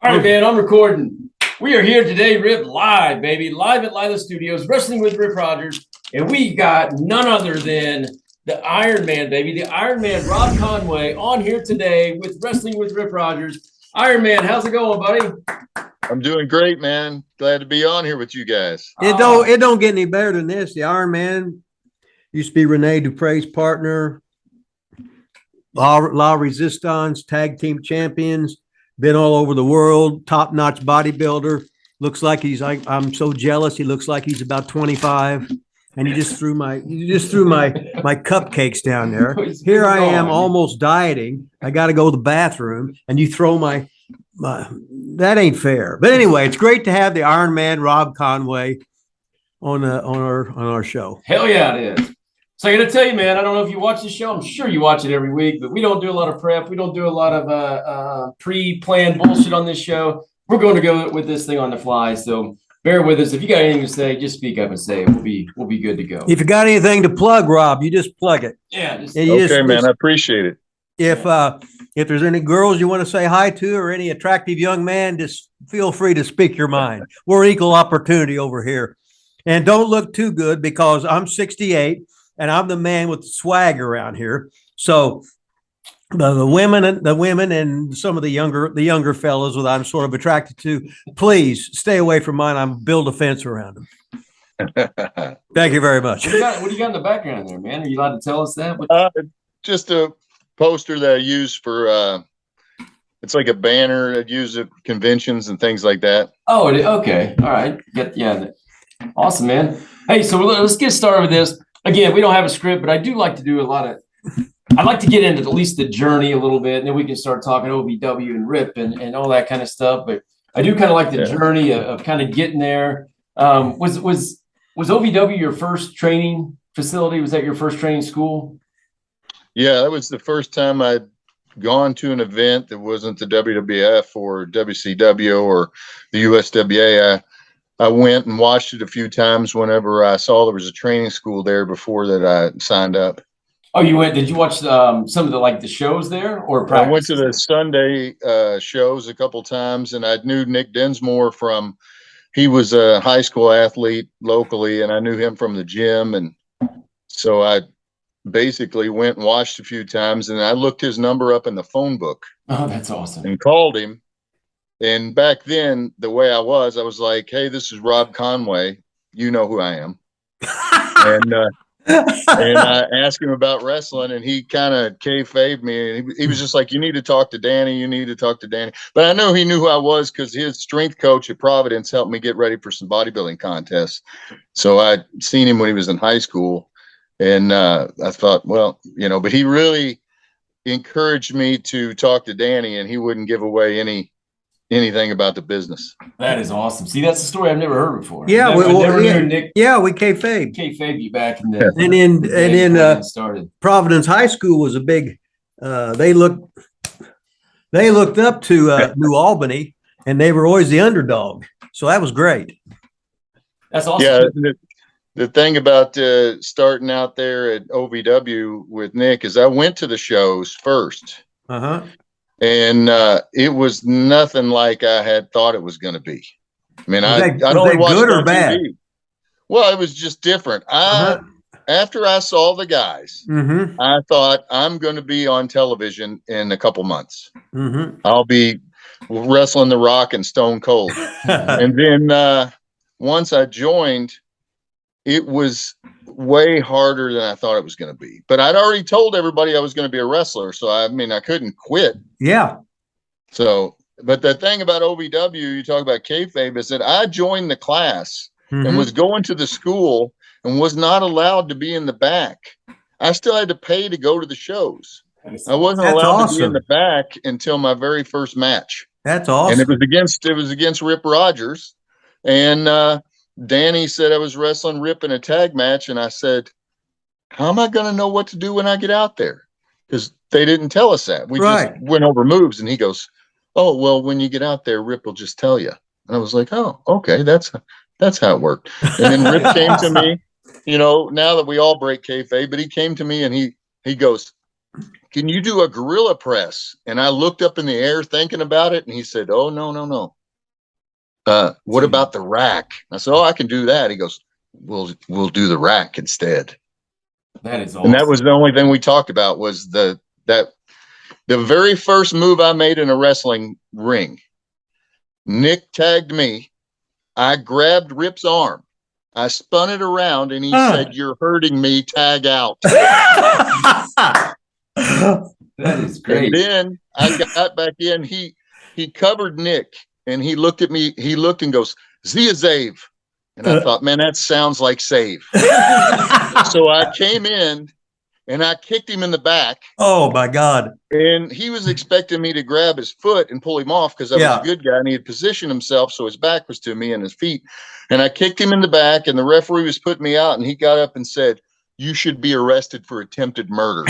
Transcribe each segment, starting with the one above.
All right, man, I'm recording. We are here today, Rip, live, baby, live at Lila Studios, Wrestling with Rip Rogers, and we got none other than the Ironman, baby, the Ironman Rob Conway on here today with Wrestling with Rip Rogers. Ironman, how's it going, buddy? I'm doing great, man. Glad to be on here with you guys. It don't get any better than this. The Ironman used to be Rene Dupre's partner, La Resistance, tag team champions. Been all over the world, top-notch bodybuilder. Looks like I'm so jealous. He looks like he's about 25. And you just threw my cupcakes down there. Here I am almost dieting. I got to go to the bathroom and you throw my that ain't fair. But anyway, it's great to have the Ironman Rob Conway on our show. Hell yeah, it is. So I got to tell you, man, I don't know if you watch the show. I'm sure you watch it every week, but we don't do a lot of prep. We don't do a lot of pre-planned bullshit on this show. We're going to go with this thing on the fly. So bear with us. If you got anything to say, just speak up and say it. We'll be good to go. If you got anything to plug, Rob, you just plug it. Yeah. Okay, man. I appreciate it. If there's any girls you want to say hi to or any attractive young man, just feel free to speak your mind. We're equal opportunity over here. And don't look too good because I'm 68 and I'm the man with the swag around here. So the women and some of the younger fellows that I'm sort of attracted to, please stay away from mine. I'm build a fence around them. Thank you very much. What do you got in the background there, man? Are you allowed to tell us that? Just a poster that I use for it's like a banner I use at conventions and things like that. Oh, okay. All right. Yeah. Awesome, man. Hey, so let's get started with this. Again, we don't have a script, but I do like to do I'd like to get into at least the journey a little bit, and then we can start talking OVW and RIP and all that kind of stuff. But I do kind of like the journey of kind of getting there. Was OVW your first training facility? Was that your first training school? Yeah, that was the first time I'd gone to an event that wasn't the WWF or WCW or the USWA. I went and watched it a few times whenever I saw there was a training school there before that I signed up. Oh, you went? Did you watch some of the shows there or practice? I went to the Sunday shows a couple times, and I knew Nick Dinsmore he was a high school athlete locally, and I knew him from the gym. And so I basically went and watched a few times, and I looked his number up in the phone book. Oh, that's awesome. And called him. And back then, the way I was like, hey, this is Rob Conway. You know who I am. And I asked him about wrestling, and he kind of kayfabed me. And he was just like, you need to talk to Danny. You need to talk to Danny. But I know he knew who I was because his strength coach at Providence helped me get ready for some bodybuilding contests. So I'd seen him when he was in high school. And I thought, well, but he really encouraged me to talk to Danny, and he wouldn't give away anything about the business. That is awesome. See, that's a story I've never heard before. Yeah, we kayfabe. Kayfabe you back in the and in started. Providence High School was a big. They looked up to New Albany, and they were always the underdog. So that was great. That's awesome. Yeah, the thing about starting out there at OVW with Nick is I went to the shows first. Uh-huh. And it was nothing like I had thought it was going to be. I mean, I only watched good or TV. bad? Well, it was just different. After I saw the guys, I thought I'm going to be on television in a couple months. I'll be wrestling The Rock and Stone Cold. And then once I joined, it was way harder than I thought it was going to be. But I'd already told everybody I was going to be a wrestler. So, I mean, I couldn't quit. Yeah. So, but the thing about OVW, you talk about kayfabe, is that I joined the class and was going to the school and was not allowed to be in the back. I still had to pay to go to the shows. I wasn't allowed to be in the back until my very first match. That's awesome. And it was against Rip Rogers. And, Danny said I was wrestling Rip in a tag match, and I said, how am I going to know what to do when I get out there? Because they didn't tell us that. We just went over moves, and he goes, oh, well, when you get out there, Rip will just tell you. And I was like, oh, okay, that's how it worked. And then Rip came to me, now that we all break kayfabe, but he came to me, and he goes, can you do a gorilla press? And I looked up in the air thinking about it. And he said, oh, no. What about the rack? I said, oh, I can do that. He goes, we'll do the rack instead. That is awesome. And that was the only thing we talked about was the very first move I made in a wrestling ring. Nick tagged me. I grabbed Rip's arm. I spun it around and he said, you're hurting me, tag out. That is great. And then I got back in. He covered Nick and he looked at me. He looked and goes, Zia Zave. And I thought, man, that sounds like save. So I came in and I kicked him in the back. Oh my God. And he was expecting me to grab his foot and pull him off because I was a good guy and he had positioned himself so his back was to me and his feet. And I kicked him in the back and the referee was putting me out and he got up and said, you should be arrested for attempted murder.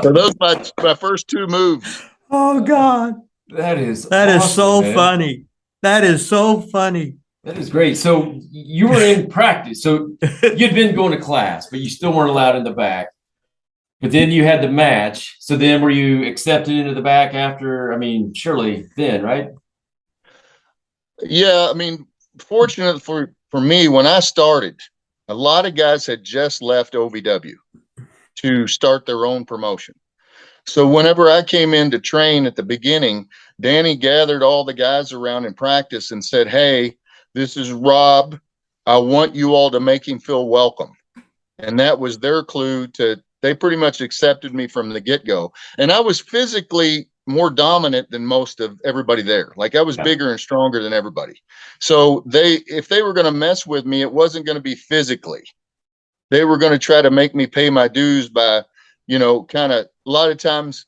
So those are my first two moves. Oh God. That is so man. funny. That is so funny. That is great. So you were in practice. So you'd been going to class, but you still weren't allowed in the back. But then you had the match. So then were you accepted into the back after? I mean, surely then, right? Yeah. I mean, fortunate for me, when I started, a lot of guys had just left OVW to start their own promotion. So whenever I came in to train at the beginning, Danny gathered all the guys around in practice and said, hey, this is Rob. I want you all to make him feel welcome. And that was their clue they pretty much accepted me from the get-go. And I was physically more dominant than most of everybody there. Like I was bigger and stronger than everybody. So if they were going to mess with me, it wasn't going to be physically. They were going to try to make me pay my dues by, kind of a lot of times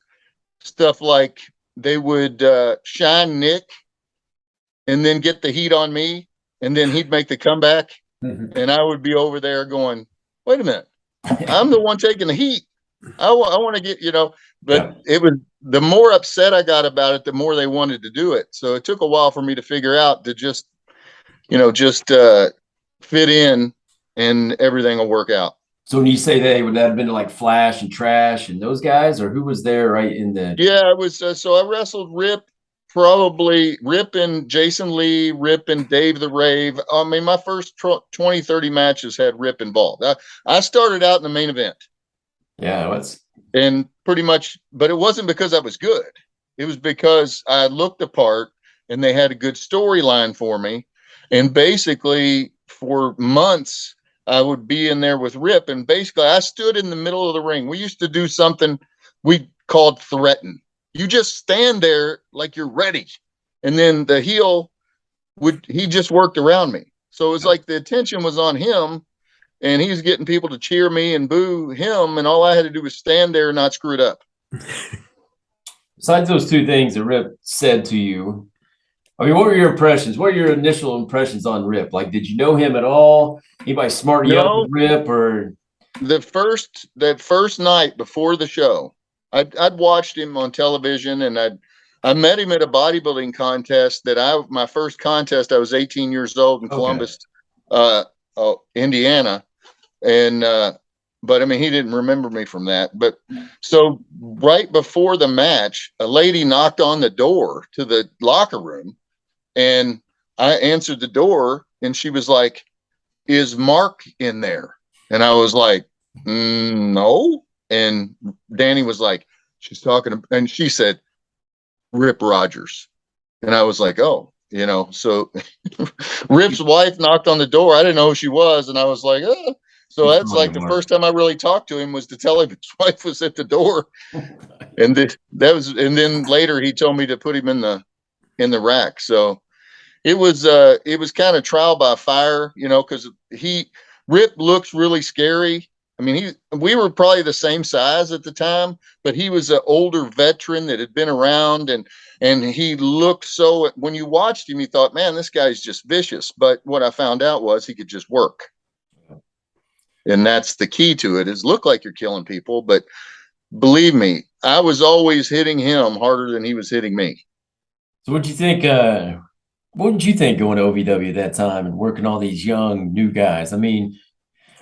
stuff like they would shine Nick and then get the heat on me. And then he'd make the comeback and I would be over there going, wait a minute, I'm the one taking the heat. I want to get, but it was the more upset I got about it, the more they wanted to do it. So it took a while for me to figure out to just fit in and everything will work out. So when you say they would that have been like Flash and Trash and those guys, or who was there right in the? Yeah, it was. So I wrestled Rip. Probably Rip and Jason Lee, Rip and Dave the Rave. I mean, my first 20, 30 matches had Rip involved. I started out in the main event. Yeah, and pretty much, but it wasn't because I was good. It was because I looked the part and they had a good storyline for me. And basically for months, I would be in there with Rip. And basically I stood in the middle of the ring. We used to do something we called threaten. You just stand there like you're ready. And then the heel he just worked around me. So it was like the attention was on him and he was getting people to cheer me and boo him. And all I had to do was stand there and not screw it up. Besides those two things that Rip said to you, I mean, what were your impressions? What were your initial impressions on Rip? Like, did you know him at all? Anybody smart you up with Rip or? That first night before the show, I'd watched him on television and I met him at a bodybuilding contest my first contest, I was 18 years old in Columbus, Indiana. And, but I mean, he didn't remember me from that. But so right before the match, a lady knocked on the door to the locker room and I answered the door and she was like, is Mark in there? And I was like, no. And Danny was like, she's talking, and she said, Rip Rogers. And I was like, oh, so Rip's wife knocked on the door. I didn't know who she was. And I was like, oh. So that's like the first time I really talked to him was to tell him his wife was at the door. And and then later he told me to put him in the rack. So it was kind of trial by fire, because Rip looks really scary. I mean, we were probably the same size at the time, but he was an older veteran that had been around and he looked when you watched him, you thought, man, this guy's just vicious. But what I found out was he could just work. And that's the key to it, is look like you're killing people. But believe me, I was always hitting him harder than he was hitting me. So what did you think going to OVW at that time and working all these young new guys? I mean,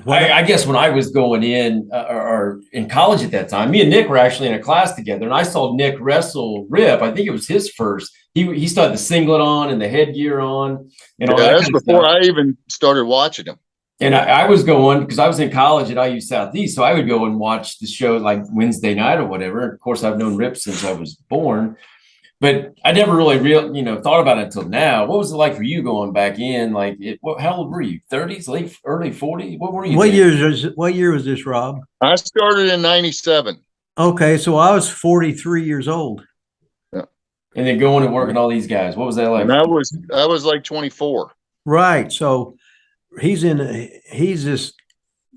I guess when I was going in or in college at that time, me and Nick were actually in a class together, and I saw Nick wrestle Rip. I think it was his first. He still had the singlet on and the headgear on, and all that That's kind of before stuff. I even started watching him. And I was going because I was in college at IU Southeast, so I would go and watch the show like Wednesday night or whatever. Of course, I've known Rip since I was born, but I never really thought about it until now. What was it like for you going back in? Like, how old were you? 30s, late, early 40s? What were you? What year was this, Rob? I started in 97. Okay, so I was 43 years old. Yeah. And then going and working all these guys. What was that like? And I was like 24. Right. So he's just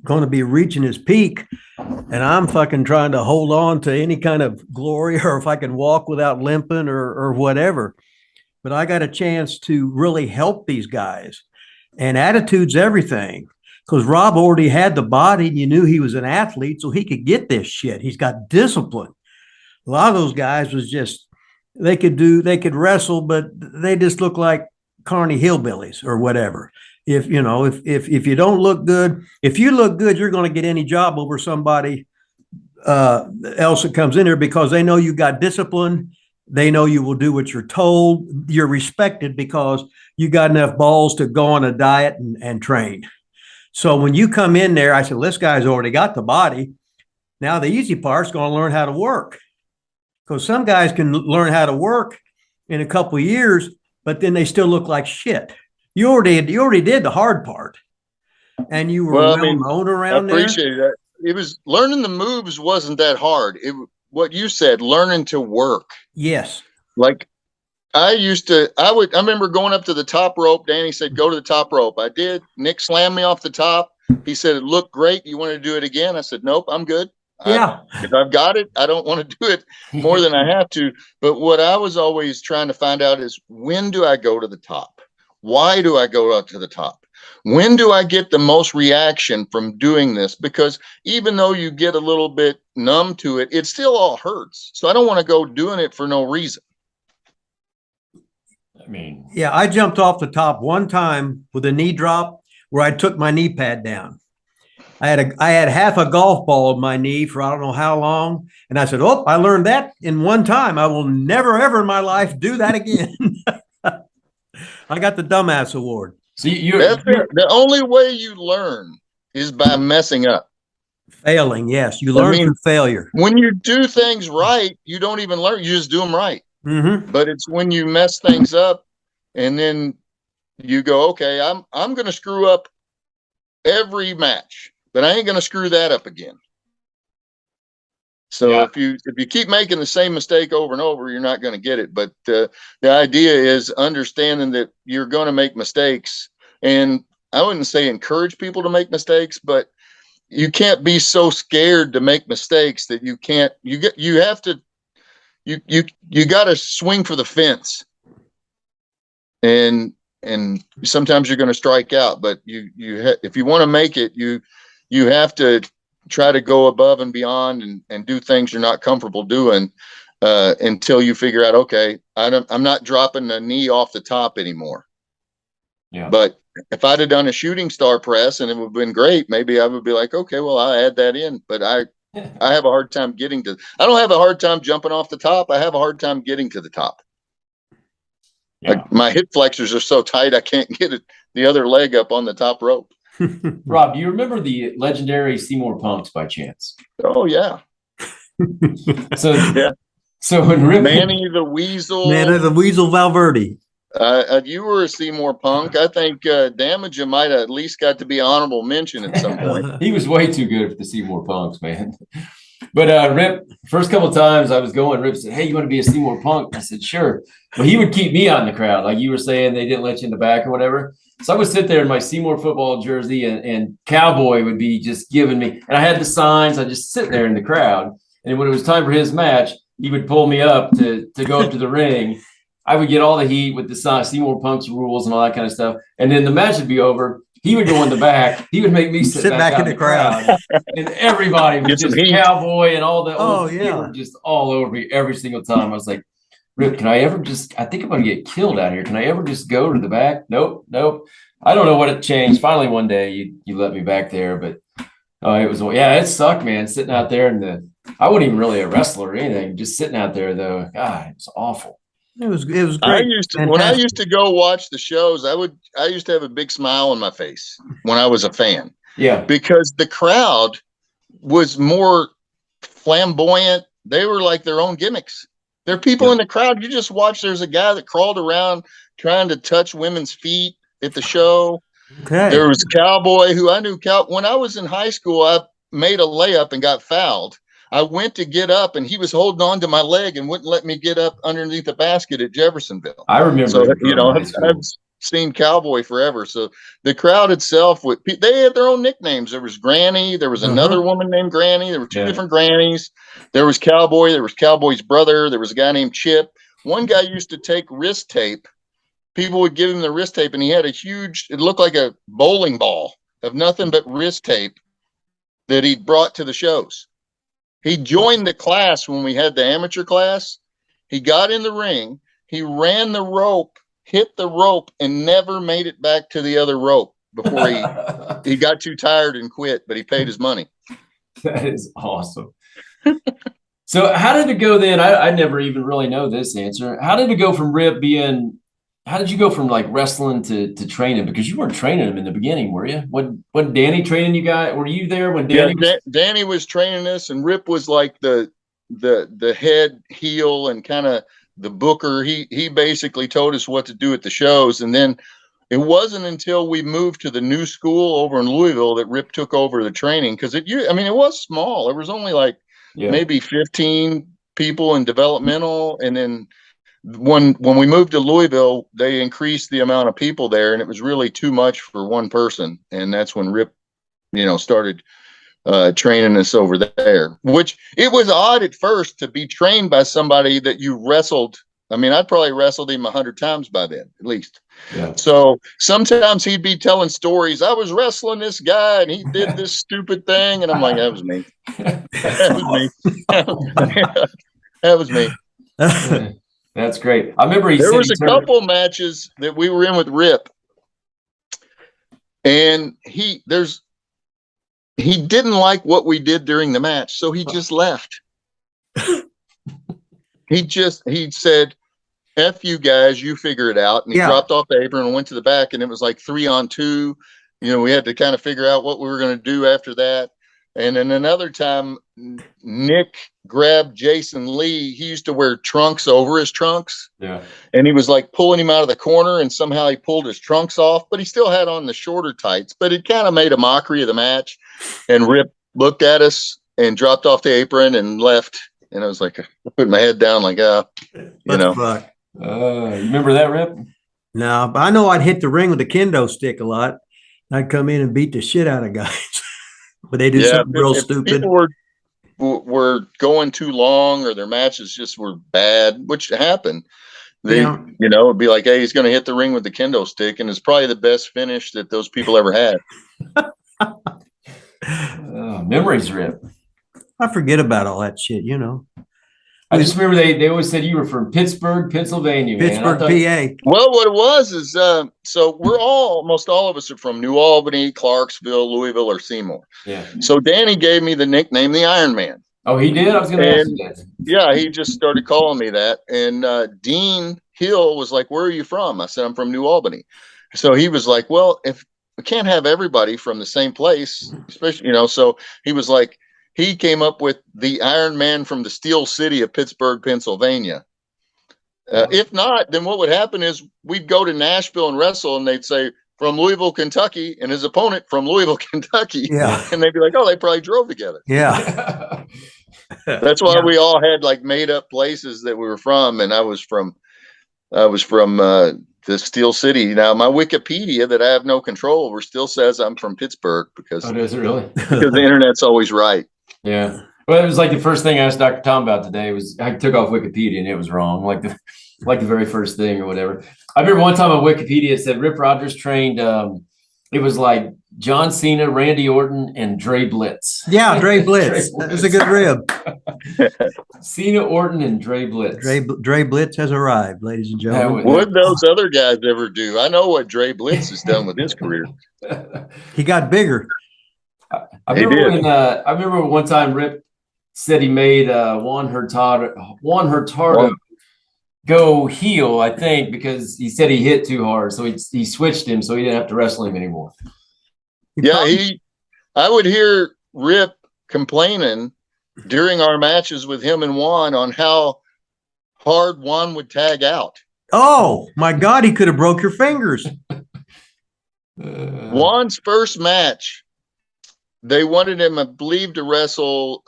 going to be reaching his peak, and I'm fucking trying to hold on to any kind of glory, or if I can walk without limping or whatever. But I got a chance to really help these guys, and attitude's everything. Because Rob already had the body, and you knew he was an athlete, so he could get this shit. He's got discipline. A lot of those guys was just, they could wrestle, but they just look like carny hillbillies or whatever. If you don't look good, if you look good, you're going to get any job over somebody else that comes in there, because they know you got discipline. They know you will do what you're told. You're respected because you got enough balls to go on a diet and train. So when you come in there, I said, this guy's already got the body. Now the easy part's going to learn how to work, because some guys can learn how to work in a couple of years, but then they still look like shit. You already did the hard part, and you were known around there. I appreciate that. It was learning the moves wasn't that hard. What you said, learning to work. Yes. Like I remember going up to the top rope. Danny said, go to the top rope. I did. Nick slammed me off the top. He said, it looked great. You want to do it again? I said, nope, I'm good. Yeah. If I've got it, I don't want to do it more than I have to. But what I was always trying to find out is, when do I go to the top? Why do I go up to the top? When do I get the most reaction from doing this? Because even though you get a little bit numb to it, it still all hurts. So I don't want to go doing it for no reason. Yeah, I jumped off the top one time with a knee drop where I took my knee pad down. I had half a golf ball in my knee for I don't know how long. And I said, oh, I learned that in one time. I will never, ever in my life do that again. I got the dumbass award. So the only way you learn is by messing up. Failing, yes. You learn through failure. When you do things right, you don't even learn. You just do them right. Mm-hmm. But it's when you mess things up and then you go, okay, I'm going to screw up every match, but I ain't going to screw that up again. So if you keep making the same mistake over and over, you're not going to get it. But the idea is understanding that you're going to make mistakes. And I wouldn't say encourage people to make mistakes, but you can't be so scared to make mistakes that you can't. You got to swing for the fence. And sometimes you're going to strike out, but if you want to make it, you have to try to go above and beyond and do things you're not comfortable doing until you figure out, okay, I'm not dropping the knee off the top anymore. Yeah. But if I'd have done a shooting star press and it would have been great, maybe I would be like, okay, well, I'll add that in. But I have a hard time I don't have a hard time jumping off the top. I have a hard time getting to the top. Yeah. Like my hip flexors are so tight, I can't get the other leg up on the top rope. Rob, do you remember the legendary Seymour Punks by chance? Oh yeah. So when Manny the Weasel Valverde. You were a Seymour Punk. I think Damage might have at least got to be honorable mention at some point. He was way too good for the Seymour Punks, man. But Rip, first couple of times I was going, Rip said, hey, you want to be a Seymour Punk? I said, sure. But he would keep me out in the crowd. Like you were saying, they didn't let you in the back or whatever. So I would sit there in my Seymour football jersey and Cowboy would be just giving me, and I had the signs. I just sit there in the crowd. And when it was time for his match, he would pull me up to go up to the ring. I would get all the heat with the sign, Seymour Punk's rules and all that kind of stuff. And then the match would be over. He would go in the back. He would make me sit back in the crowd. And everybody was just Cowboy and all the old, they were just all over me every single time. I was like, Rip, can I ever I think I'm going to get killed out here. Can I ever just go to the back? Nope. I don't know what it changed. Finally, one day you let me back there, but it sucked, man. Sitting out there I wasn't even really a wrestler or anything. Just sitting out there though. God, it was awful. It was great. When I used to go watch the shows, I used to have a big smile on my face when I was a fan. Yeah. Because the crowd was more flamboyant. They were like their own gimmicks. There are people in the crowd. You just watch, there's a guy that crawled around trying to touch women's feet at the show. Okay. There was Cowboy, who I knew. When I was in high school, I made a layup and got fouled. I went to get up, and he was holding on to my leg and wouldn't let me get up underneath the basket at Jeffersonville. I remember. So, I've seen Cowboy forever. So the crowd itself, they had their own nicknames. There was Granny. There was another woman named Granny. There were two different Grannies. There was Cowboy. There was Cowboy's brother. There was a guy named Chip. One guy used to take wrist tape. People would give him the wrist tape, and he had it looked like a bowling ball of nothing but wrist tape that he brought to the shows. He joined the class when we had the amateur class. He got in the ring. He ran the rope, hit the rope, and never made it back to the other rope before he got too tired and quit, but he paid his money. That is awesome. So how did it go then? I never even really know this answer. How did it go from Rip how did you go from like wrestling to training? Because you weren't training him in the beginning, were you? When Danny training you guys? Were you there when Danny? Danny was training us, and Rip was like the head heel and kind of the booker. He basically told us what to do at the shows, and then it wasn't until we moved to the new school over in Louisville that Rip took over the training, because it was small. There was only like maybe 15 people in developmental, and then when we moved to Louisville, they increased the amount of people there, and it was really too much for one person. And that's when Rip, started training us over there, which it was odd at first to be trained by somebody that you wrestled. I mean, I'd probably wrestled him 100 times by then, at least. Yeah. So sometimes he'd be telling stories. I was wrestling this guy and he did this stupid thing. And I'm like, that was me. That was me. That was me. That's great. I remember there was a couple matches that we were in with Rip, and he didn't like what we did during the match, so he just left. He said, F you guys, you figure it out. And he dropped off the apron and went to the back, and it was like 3-on-2. We had to kind of figure out what we were going to do after that. And then another time, Nick grabbed Jason Lee. He used to wear trunks over his trunks. Yeah. And he was like pulling him out of the corner, and somehow he pulled his trunks off, but he still had on the shorter tights. But it kind of made a mockery of the match. And Rip looked at us and dropped off the apron and left. And I was like, I put my head down like, Fuck. You remember that, Rip? No, but I know I'd hit the ring with a kendo stick a lot. I'd come in and beat the shit out of guys. But they did something real stupid. People were going too long, or their matches just were bad, which happened. It'd be like, hey, he's going to hit the ring with the kendo stick, and it's probably the best finish that those people ever had. Memories, Rip. I forget about all that shit, I just remember they always said you were from Pittsburgh, Pennsylvania. Pittsburgh, PA. Well, what it was is, so we're almost all of us are from New Albany, Clarksville, Louisville, or Seymour. Yeah. So Danny gave me the nickname, the Ironman. Oh, he did? I was going to ask you that. Yeah, he just started calling me that. And Dean Hill was like, where are you from? I said, I'm from New Albany. So he was like, well, if we can't have everybody from the same place, especially, so he was like, he came up with the Iron Man from the Steel City of Pittsburgh, Pennsylvania. If not, then what would happen is we'd go to Nashville and wrestle, and they'd say from Louisville, Kentucky, and his opponent from Louisville, Kentucky. Yeah. And they'd be like, oh, they probably drove together. Yeah. That's why we all had like made up places that we were from. And I was from the Steel City. Now, my Wikipedia that I have no control over still says I'm from Pittsburgh because, does it really? Because the internet's always right. Yeah. Well, it was like the first thing I asked Dr. Tom about today was I took off Wikipedia and it was wrong. Like the very first thing or whatever. I remember one time on Wikipedia, it said Rip Rogers trained it was like John Cena, Randy Orton, and Dre Blitz. Yeah, Dre Blitz. That's a good rib. Cena, Orton, and Dre Blitz. Dre Blitz has arrived, ladies and gentlemen. What those other guys ever do? I know what Dre Blitz has done with his career. He got bigger. I remember one time Rip said he made Juan Hurtado go heel, I think, because he said he hit too hard. So he switched him so he didn't have to wrestle him anymore. I would hear Rip complaining during our matches with him and Juan on how hard Juan would tag out. Oh my God, he could have broke your fingers. Juan's first match, they wanted him, I believe, to wrestle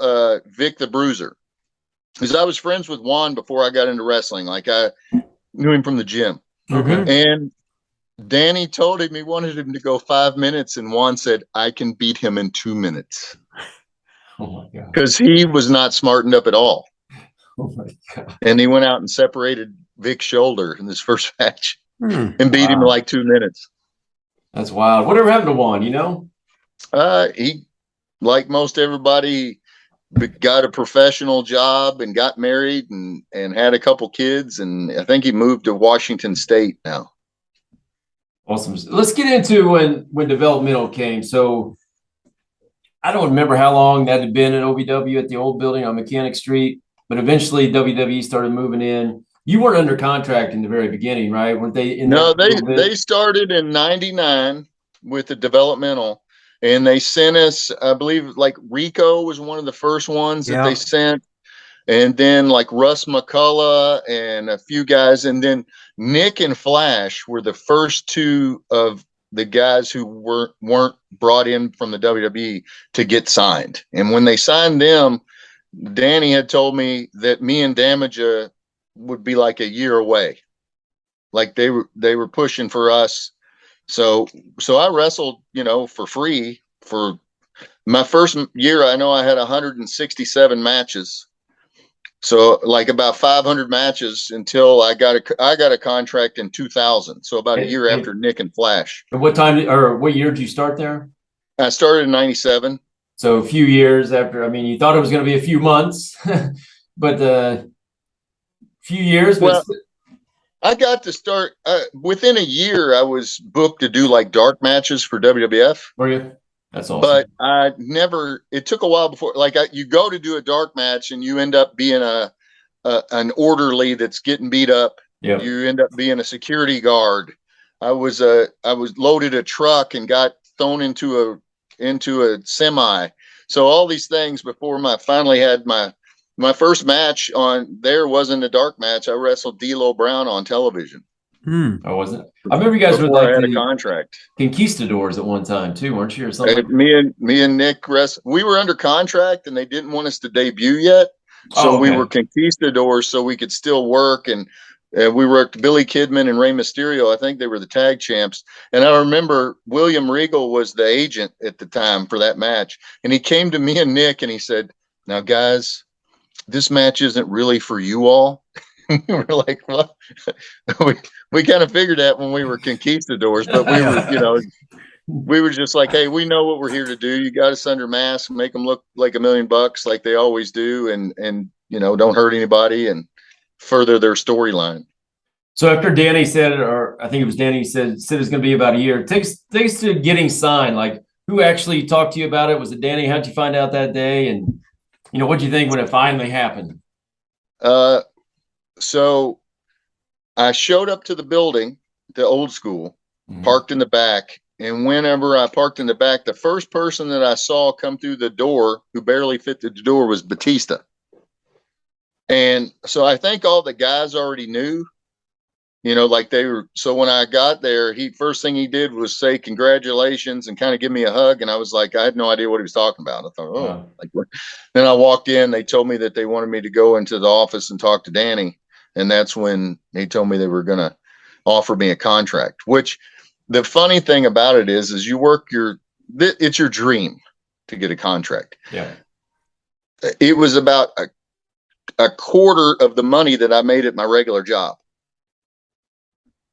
Vic the Bruiser. Because I was friends with Juan before I got into wrestling. Like, I knew him from the gym. Okay. And Danny told him he wanted him to go 5 minutes, and Juan said, I can beat him in 2 minutes. Oh my God. Because he was not smartened up at all. Oh my God. And he went out and separated Vic's shoulder in this first match and beat him in Wow. like 2 minutes. That's wild. Whatever happened to Juan, you know? He, like most everybody, got a professional job and got married and had a couple kids. And I think he moved to Washington State now. Awesome. Let's get into when developmental came. So I don't remember how long that had been in OVW at the old building on Mechanic Street, but eventually WWE started moving in. You weren't under contract in the very beginning, right? Weren't they? They started in '99 with the developmental, and they sent us, I believe, like Rico was one of the first ones that they sent. And then like Russ McCullough and a few guys. And then Nick and Flash were the first two of the guys who weren't brought in from the WWE to get signed. And when they signed them, Danny had told me that me and Damaja would be like a year away. Like they were pushing for us. So I wrestled, for free for my first year. I know I had 167 matches. So like about 500 matches until I got a contract in 2000. So about a year after Nick and Flash. At what time or what year did you start there? I started in '97. So a few years after. I mean, you thought it was going to be a few months, but a few years. Well, I got to start within a year. I was booked to do like dark matches for WWF. Were you? That's awesome. But I never. It took a while before. Like you go to do a dark match and you end up being an orderly that's getting beat up. Yeah. You end up being a security guard. I was loaded a truck and got thrown into a semi. So all these things before finally had my first match on there wasn't a dark match. I wrestled D'Lo Brown on television. Oh, wasn't it? I remember you guys were like I had a contract. Conquistadors at one time too, weren't you, or something? Me and Nick we were under contract and they didn't want us to debut yet. So we were Conquistadors so we could still work. And we worked Billy Kidman and Rey Mysterio. I think they were the tag champs. And I remember William Regal was the agent at the time for that match. And he came to me and Nick and he said, now guys, this match isn't really for you all. We were like, well, we kind of figured that when we were Conquistadors, but we were, we were just like, hey, we know what we're here to do. You got us under mask, make them look like $1 million like they always do. And don't hurt anybody and further their storyline. So after Danny said it, or I think it was Danny said it's going to be about a year. It takes to getting signed. Like who actually talked to you about it? Was it Danny? How'd you find out that day? And, what'd you think when it finally happened? So I showed up to the building, the old school, parked in the back. And whenever I parked in the back, the first person that I saw come through the door who barely fit the door was Batista. And so I think all the guys already knew, like they were. So when I got there, first thing he did was say congratulations and kind of give me a hug. And I was like, I had no idea what he was talking about. I thought, like what? Then I walked in, they told me that they wanted me to go into the office and talk to Danny. And that's when they told me they were going to offer me a contract, which the funny thing about it is you work it's your dream to get a contract. Yeah. It was about a quarter of the money that I made at my regular job.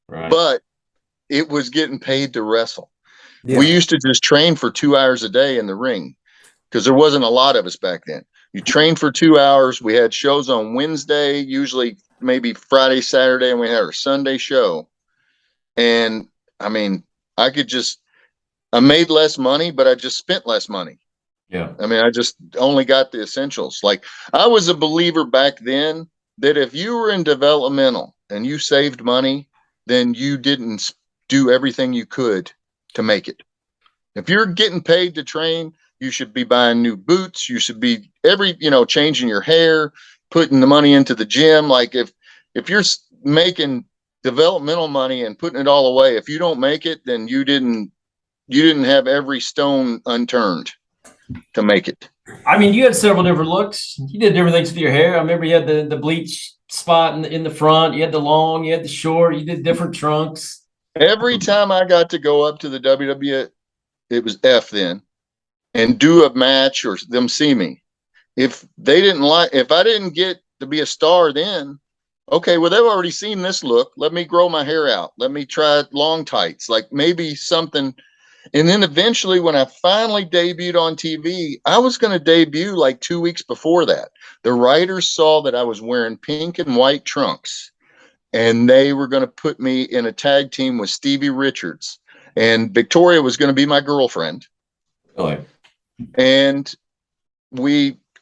Right. But it was getting paid to wrestle. Yeah. We used to just train for 2 hours a day in the ring because there wasn't a lot of us back then. You trained for 2 hours. We had shows on Wednesday, usually maybe Friday, Saturday, and we had our Sunday show. And I mean, I made less money, but I just spent less money. Yeah. I mean, I just only got the essentials. Like, I was a believer back then that if you were in developmental and you saved money, then you didn't do everything you could to make it. If you're getting paid to train, you should be buying new boots. You should be changing your hair, putting the money into the gym. Like, if you're making developmental money and putting it all away, if you don't make it, then you didn't have every stone unturned to make it. I mean, you had several different looks. You did different things with your hair. I remember you had the bleach spot in the front. You had the long, you had the short. You did different trunks. Every time I got to go up to the WWE, it was F then, and do a match or them see me. If I didn't get to be a star then, okay, well, they've already seen this look. Let me grow my hair out. Let me try long tights, like maybe something. And then eventually, when I finally debuted on TV, I was going to debut like 2 weeks before that. The writers saw that I was wearing pink and white trunks, and they were going to put me in a tag team with Stevie Richards. And Victoria was going to be my girlfriend. Really? And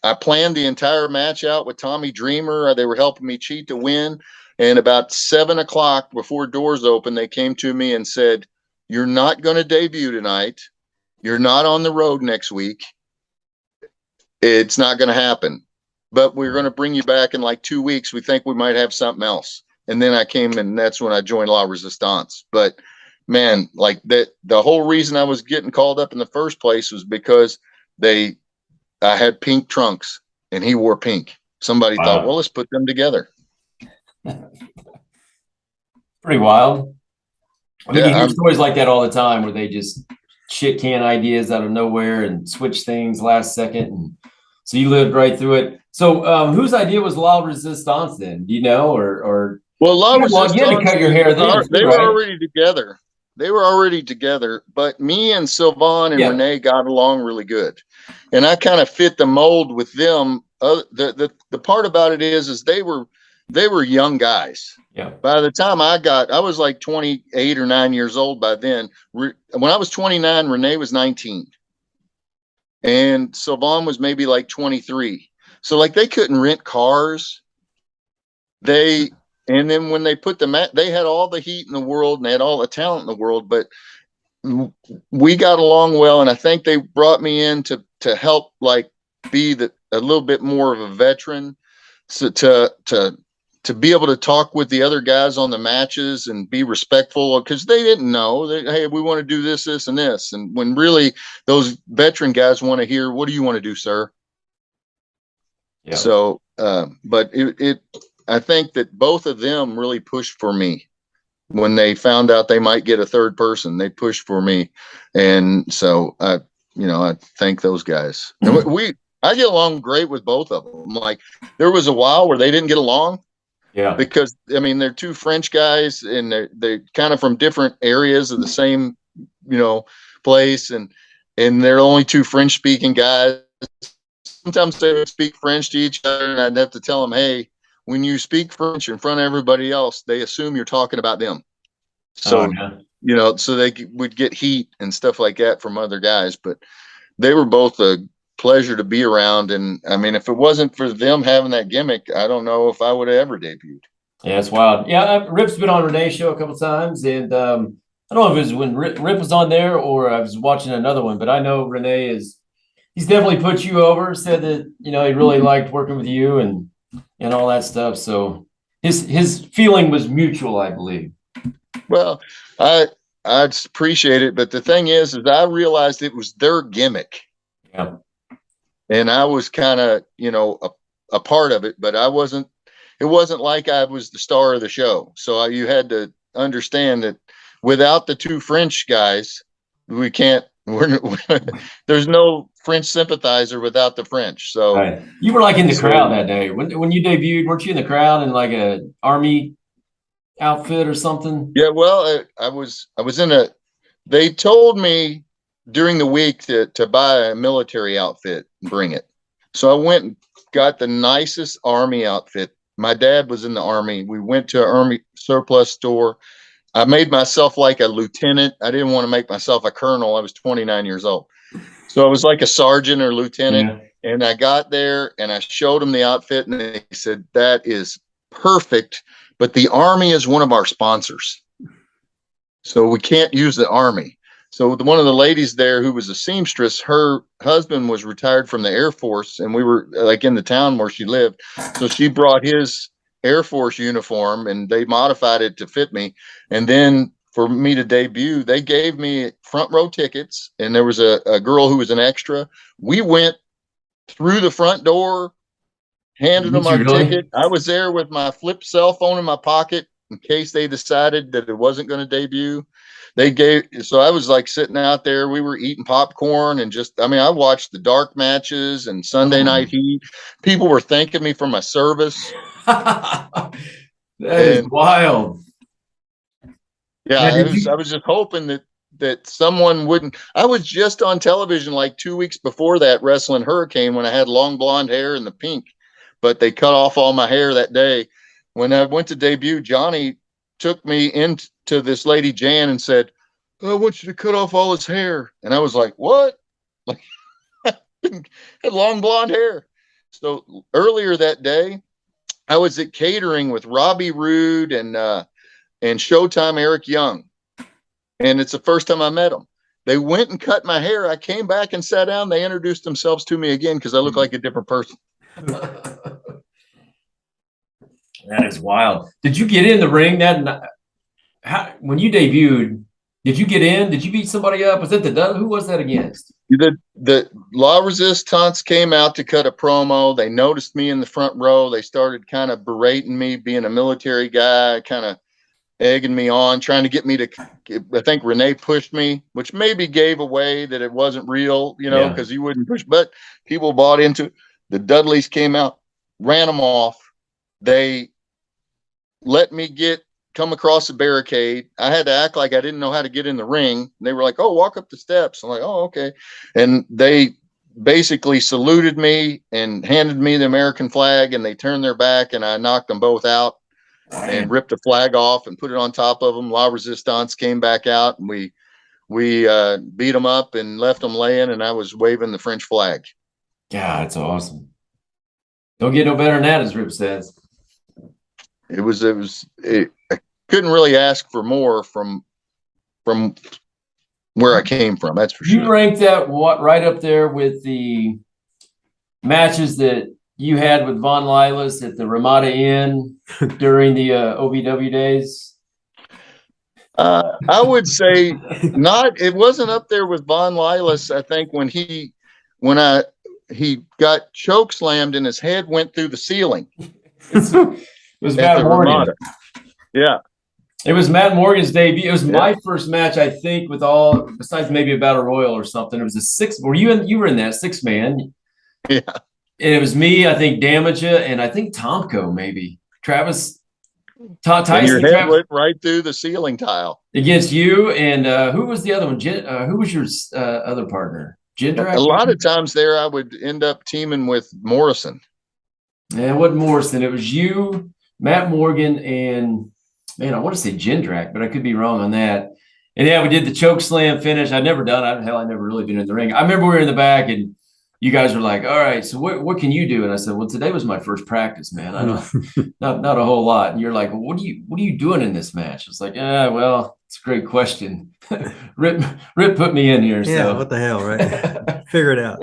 I planned the entire match out with Tommy Dreamer. They were helping me cheat to win. And about 7 o'clock before doors open, they came to me and said, "You're not going to debut tonight. You're not on the road next week. It's not going to happen. But we're going to bring you back in like 2 weeks. We think we might have something else." And then I came, and that's when I joined La Resistance. But man, like the whole reason I was getting called up in the first place was because I had pink trunks and he wore pink. Somebody thought, well, let's put them together. Pretty wild. I mean, Yeah, you hear stories like that all the time where they just shit can ideas out of nowhere and switch things last second. And so you lived right through it. So whose idea was La Resistance then? Do you know, or well, La Resistance, you had to cut your hair then. They were already together. They were already together, but me and Sylvain and Renee got along really good. And I kind of fit the mold with them. The part about it is they were young guys. Yeah. By the time I was like 28 or 9 years old by then. When I was 29, Renee was 19. And Sylvain was maybe like 23. So like they couldn't rent cars. And then when they put they had all the heat in the world and they had all the talent in the world, but we got along well. And I think they brought me in to help like be a little bit more of a veteran, so to be able to talk with the other guys on the matches and be respectful, because they didn't know that, hey, we want to do this, this, and this. And when really those veteran guys want to hear, what do you want to do, sir? Yeah. So, but I think that both of them really pushed for me when they found out they might get a third person. They pushed for me. And so I thank those guys. And I get along great with both of them. Like, there was a while where they didn't get along. Yeah. Because I mean, they're two French guys and they're kind of from different areas of the same, place. And they're only two French speaking guys. Sometimes they would speak French to each other, and I'd have to tell them, hey, when you speak French in front of everybody else, they assume you're talking about them. So, so they would get heat and stuff like that from other guys, but they were both a pleasure to be around. And I mean, if it wasn't for them having that gimmick, I don't know if I would have ever debuted. Yeah, it's wild. Yeah, Rip's been on Renee's show a couple times, and I don't know if it was when Rip was on there or I was watching another one, but I know Renee he's definitely put you over, said that, he really liked working with you and all that stuff. So his feeling was mutual, I believe. Well, I appreciate it. But the thing is I realized it was their gimmick. Yeah. And I was kind of, a part of it, but it wasn't like I was the star of the show. So you had to understand that without the two French guys, there's no French sympathizer without the French. So right. You were like in the crowd that day when you debuted. Weren't you in the crowd in like a army outfit or something? Yeah, well, I was in They told me during the week to buy a military outfit and bring it. So I went and got the nicest Army outfit. My dad was in the Army. We went to an Army surplus store. I made myself like a lieutenant. I didn't want to make myself a colonel. I was 29 years old. So I was like a sergeant or lieutenant. Yeah. And I got there and I showed them the outfit and they said, that is perfect. But the Army is one of our sponsors. So we can't use the Army. So one of the ladies there who was a seamstress, her husband was retired from the Air Force and we were like in the town where she lived. So she brought his Air Force uniform and they modified it to fit me. And then for me to debut, they gave me front row tickets and there was a girl who was an extra. We went through the front door, handed them our ticket. I was there with my flip cell phone in my pocket in case they decided that it wasn't going to debut. So I was like sitting out there, we were eating popcorn and I watched the dark matches and Sunday Night Heat. People were thanking me for my service. That is wild. Yeah, I was just hoping that someone wouldn't. I was just on television like 2 weeks before that wrestling Hurricane when I had long blonde hair and the pink, but they cut off all my hair that day. When I went to debut, Johnny took me into this lady Jan and said, I want you to cut off all his hair. And I was like, what? Like, had long blonde hair. So earlier that day, I was at catering with Robbie Roode and Showtime Eric Young. And it's the first time I met them. They went and cut my hair. I came back and sat down. They introduced themselves to me again because I look like a different person. That is wild. Did you get in the ring when you debuted? Did you get in? Did you beat somebody up? Was it who was that against? The La Resistance came out to cut a promo. They noticed me in the front row. They started kind of berating me, being a military guy, kind of egging me on, trying to get me to, I think Renee pushed me, which maybe gave away that it wasn't real, because he wouldn't push, but people bought into it. The Dudleys came out, ran them off. They let me come across the barricade. I had to act like I didn't know how to get in the ring. They were like, oh, walk up the steps. I'm like, oh, okay. And they basically saluted me and handed me the American flag and they turned their back and I knocked them both out and ripped the flag off and put it on top of them. La Resistance came back out and we beat them up and left them laying and I was waving the French flag. Yeah, it's awesome. Don't get no better than that, as Rip says. I couldn't really ask for more from where I came from. That's for sure. You ranked that right up there with the matches that you had with Von Lilas at the Ramada Inn during the OVW days. I would say it wasn't up there with Von Lilas. I think when he got choke slammed and his head went through the ceiling. It was Matt Morgan. Ramada. Yeah. It was Matt Morgan's debut. It was my first match, I think, besides maybe a Battle Royal or something. It was a six. You were in that 6-man. Yeah. And it was me, I think, Damaja, and I think Tomko, maybe. Travis. Tyson. And your head went right through the ceiling tile. Against you. And who was the other one? Who was your other partner? Jindrak? A lot of times there, I would end up teaming with Morrison. Yeah, it wasn't Morrison. It was you, Matt Morgan, and I want to say Jindrak, but I could be wrong on that. And yeah, we did the choke slam finish. I'd never done it. Hell, I'd never really been in the ring. I remember we were in the back and you guys were like, all right, so what can you do? And I said, well, today was my first practice, man. I don't, not a whole lot. And you're like, well, what are you doing in this match? It's like, well, it's a great question. Rip put me in here. Yeah, so. What the hell, right? Figure it out.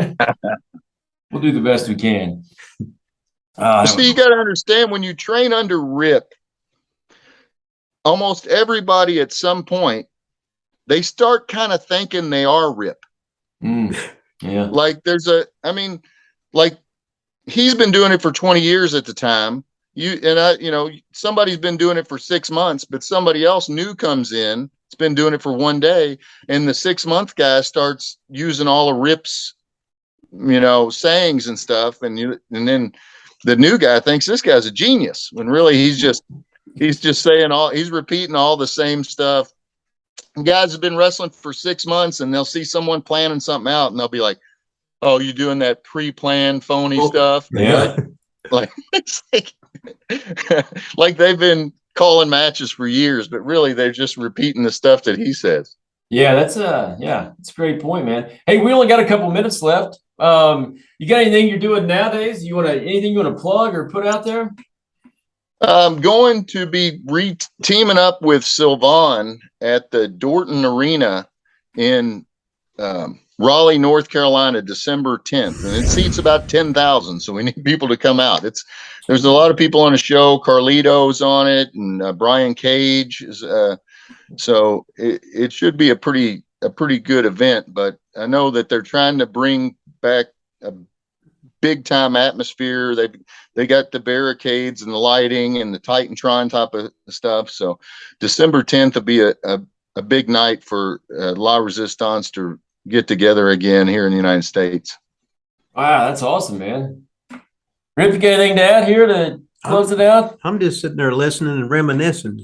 We'll do the best we can. So you got to understand when you train under Rip, almost everybody at some point, they start kind of thinking they are Rip. Yeah. Like he's been doing it for 20 years at the time. Somebody's been doing it for 6 months, but somebody else new comes in. It's been doing it for 1 day. And the 6-month guy starts using all of Rip's, sayings and stuff. And then the new guy thinks this guy's a genius when really he's just saying he's repeating all the same stuff guys have been wrestling for 6 months and they'll see someone planning something out and they'll be like, "Oh, you doing that pre-planned phony stuff?" Yeah. Like it's like they've been calling matches for years, but really they're just repeating the stuff that he says. Yeah, that's a great point, man. Hey, we only got a couple minutes left. You got anything you're doing nowadays? Anything you want to plug or put out there? I'm going to be teaming up with Sylvan at the Dorton Arena in Raleigh, North Carolina, December 10th, and it seats about 10,000. So we need people to come out. There's a lot of people on the show. Carlito's on it, and Brian Cage is. So it should be a pretty good event. But I know that they're trying to bring back a big time atmosphere. They got the barricades and the lighting and the Titantron type of stuff. So December 10th will be a big night for La Resistance to get together again here in the United States. Wow, that's awesome, man. Rip, you got anything to add here to close it out? I'm just sitting there listening and reminiscing.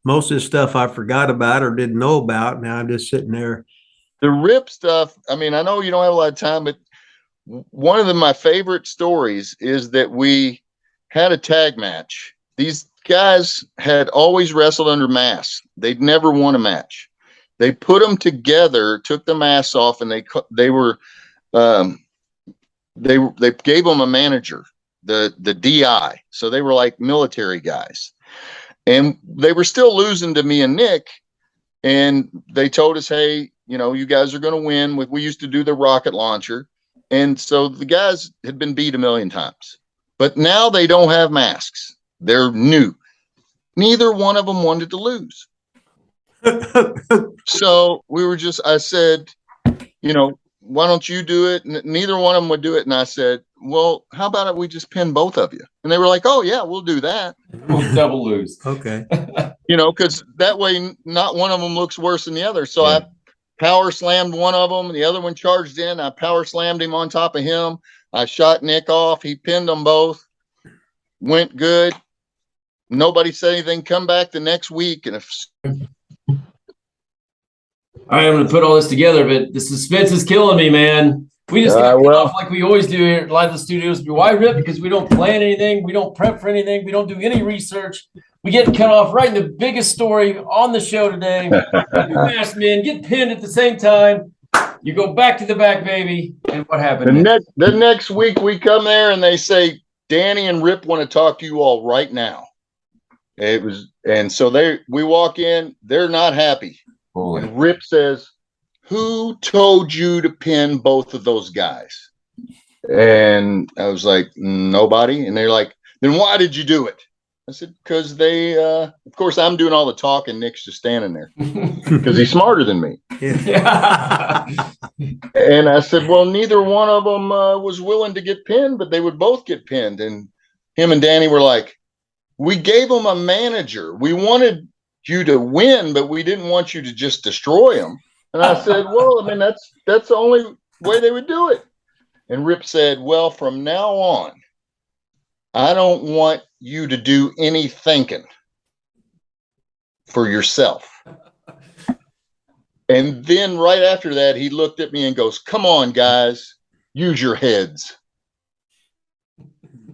Most of this stuff I forgot about or didn't know about. Now I'm just sitting there. The Rip stuff, I mean, I know you don't have a lot of time, but one of my favorite stories is that we had a tag match. These guys had always wrestled under masks. They'd never won a match. They put them together, took the masks off, and they gave them a manager, the DI. So they were like military guys, and they were still losing to me and Nick. And they told us, "Hey, you guys are going to win." We used to do the rocket launcher. And so the guys had been beat a million times, but now they don't have masks. They're new. Neither one of them wanted to lose. So I said, why don't you do it? And neither one of them would do it. And I said, well, how about if we just pin both of you? And they were like, oh yeah, we'll do that. We'll double lose. Okay. Because that way not one of them looks worse than the other. So I power slammed one of them. The other one charged in. I power slammed him on top of him. I shot Nick off. He pinned them both. Went good. Nobody said anything. Come back the next week. And All right, I'm going to put all this together, but the suspense is killing me, man. We just get off like we always do here at Live the Studios. Why, Rip? Because we don't plan anything. We don't prep for anything. We don't do any research. We get cut off right in the biggest story on the show today. Masked men get pinned at the same time. You go back to the back, baby. And what happened? The next week we come there and they say, Danny and Rip want to talk to you all right now. And so we walk in, they're not happy. Boy. And Rip says, who told you to pin both of those guys? And I was like, nobody. And they're like, then why did you do it? I said, because of course, I'm doing all the talking. Nick's just standing there because he's smarter than me. Yeah. And I said, well, neither one of them was willing to get pinned, but they would both get pinned. And him and Danny were like, we gave them a manager. We wanted you to win, but we didn't want you to just destroy them. And I said, well, I mean, that's the only way they would do it. And Rip said, well, from now on, I don't want you to do any thinking for yourself. And then right after that, he looked at me and goes, come on, guys, use your heads.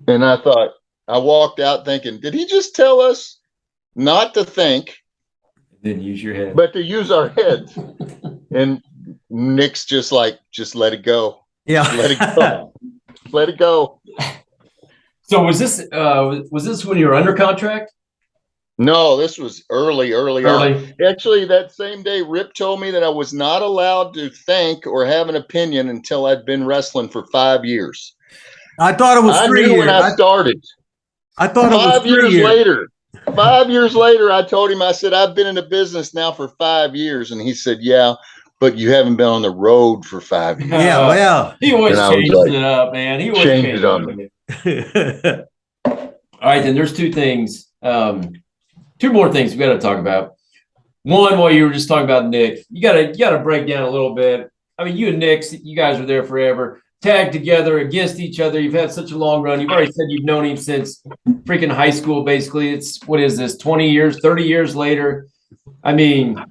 And I walked out thinking, did he just tell us not to think? Then use your head. But to use our heads. And Nick's just like, just let it go. Yeah. Let it go. Let it go. So was this when you were under contract? No, this was early on. Actually, that same day, Rip told me that I was not allowed to think or have an opinion until I'd been wrestling for 5 years. I thought it was 3 years. When I started. I thought it was 3 years. Later. 5 years later, I told him, I said, I've been in the business now for 5 years. And he said, yeah, but you haven't been on the road for 5 years. Yeah, well. He always changes it up, man. He always changes it up. All right, then there's two things. Two more things we got to talk about. One, while you were just talking about Nick, you gotta break down a little bit. I mean, you and Nick, you guys were there forever, tagged together against each other. You've had such a long run. You've already said you've known him since freaking high school, basically. It's, what is this, 20 years, 30 years later? I mean,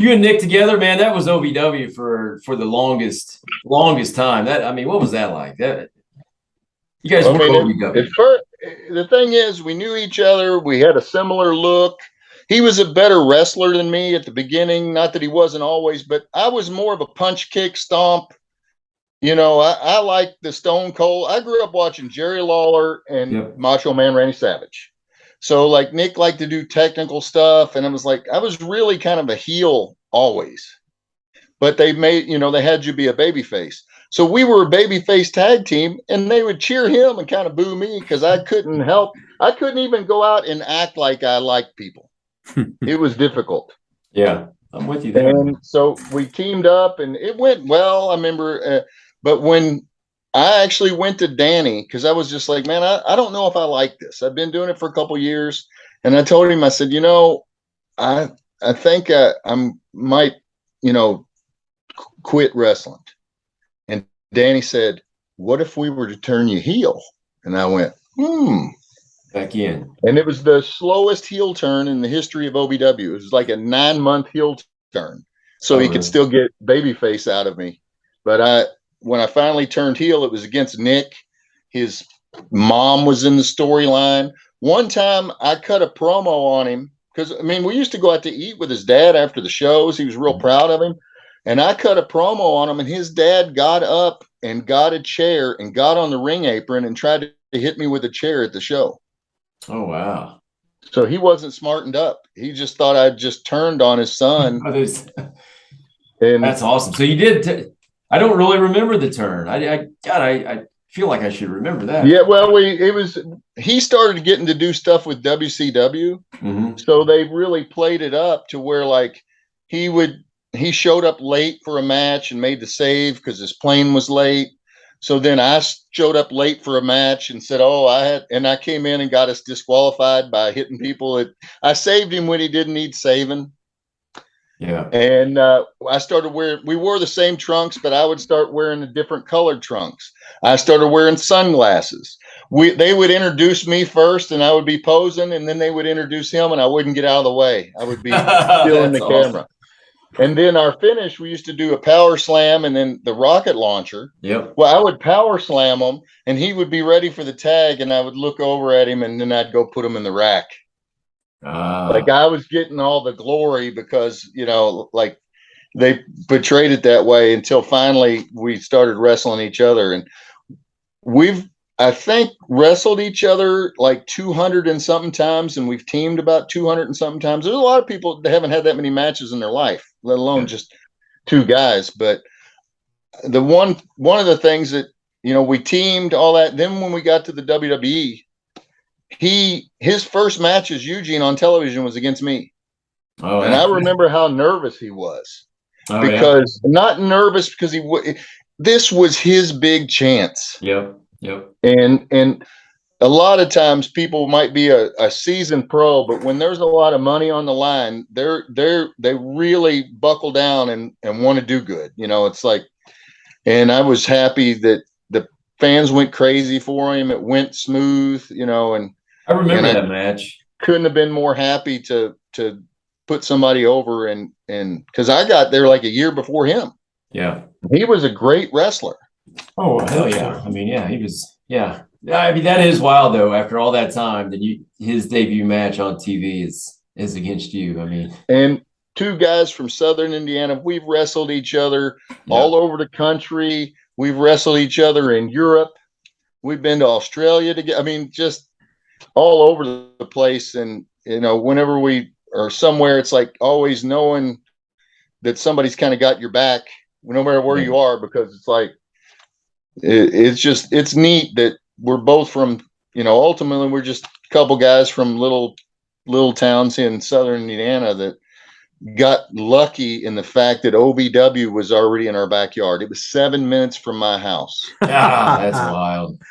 You and Nick together, man, that was OVW for the longest time. That, I mean, what was that like? That you guys I were mean, OVW. at first, the thing is, we knew each other. We had a similar look. He was a better wrestler than me at the beginning. Not that he wasn't always, but I was more of a punch, kick, stomp. I like the Stone Cold. I grew up watching Jerry Lawler and Yep. Macho Man Randy Savage. So like Nick liked to do technical stuff, and I was really kind of a heel always. But they had you be a baby face. So we were a baby face tag team, and they would cheer him and kind of boo me because I couldn't help. I couldn't even go out and act like I liked people. It was difficult. Yeah, I'm with you there. And so we teamed up, and it went well. I remember, but when I actually went to Danny, because I was just like, man, I don't know if I like this. I've been doing it for a couple years, and I told him, I said, I think I might, quit wrestling. And Danny said, what if we were to turn you heel? And I went, Back in. And it was the slowest heel turn in the history of OVW. It was like a 9-month heel turn. So he could still get babyface out of me. But when I finally turned heel, it was against Nick. His mom was in the storyline. One time I cut a promo on him because, we used to go out to eat with his dad after the shows. He was real proud of him. And I cut a promo on him, and his dad got up and got a chair and got on the ring apron and tried to hit me with a chair at the show. Oh, wow. So he wasn't smartened up. He just thought I'd just turned on his son. And that's awesome. So you did. I don't really remember the turn. I feel like I should remember that. Yeah, well, he started getting to do stuff with WCW. Mm-hmm. So they really played it up to where like he showed up late for a match and made the save because his plane was late. So then I showed up late for a match and said, I came in and got us disqualified by hitting people. I saved him when he didn't need saving. Yeah. And I started we wore the same trunks, but I would start wearing the different colored trunks. I started wearing sunglasses. They would introduce me first and I would be posing, and then they would introduce him and I wouldn't get out of the way. I would be still in the camera. And then our finish, we used to do a power slam and then the rocket launcher. Yep. Well, I would power slam him and he would be ready for the tag, and I would look over at him and then I'd go put him in the rack. Like I was getting all the glory because, like they portrayed it that way until finally we started wrestling each other. And I think, wrestled each other like 200 and something times, and we've teamed about 200 and something times. There's a lot of people that haven't had that many matches in their life, let alone just two guys. But the one of the things that, we teamed all that. Then when we got to the WWE, his first match as Eugene on television was against me. Oh, and I remember how nervous he was not nervous because this was his big chance. Yep. And a lot of times people might be a seasoned pro, but when there's a lot of money on the line, they really buckle down and want to do good. It's like, and I was happy that the fans went crazy for him. It went smooth, and I remember that match. Couldn't have been more happy to put somebody over, and because I got there like a year before him. Yeah. He was a great wrestler. Oh, hell yeah. He was, yeah. That is wild though. After all that time, his debut match on TV is against you. And two guys from Southern Indiana, we've wrestled each other all over the country. We've wrestled each other in Europe. We've been to Australia together. Just all over the place. And, whenever we are somewhere, it's like always knowing that somebody's kind of got your back no matter where you are, because it's like, it's neat that we're both from, ultimately we're just a couple guys from little towns in Southern Indiana that got lucky in the fact that OVW was already in our backyard. It was 7 minutes from my house. That's wild.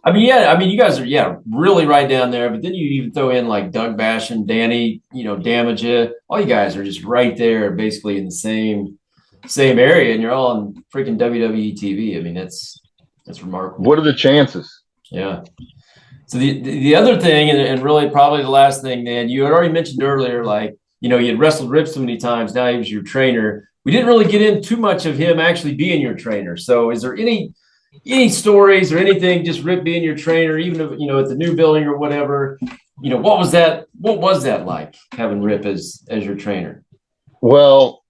You guys are, really right down there, but then you even throw in like Doug Basham, Danny, Damaja. All you guys are just right there, basically in the same area, and you're all on freaking WWE TV. That's remarkable. What are the chances? Yeah. So the other thing, and really probably the last thing, Dan, you had already mentioned earlier, like you had wrestled Rip so many times. Now he was your trainer. We didn't really get in too much of him actually being your trainer. So is there any stories or anything, just Rip being your trainer, even if, at the new building or whatever, what was that like, having Rip as your trainer? Well,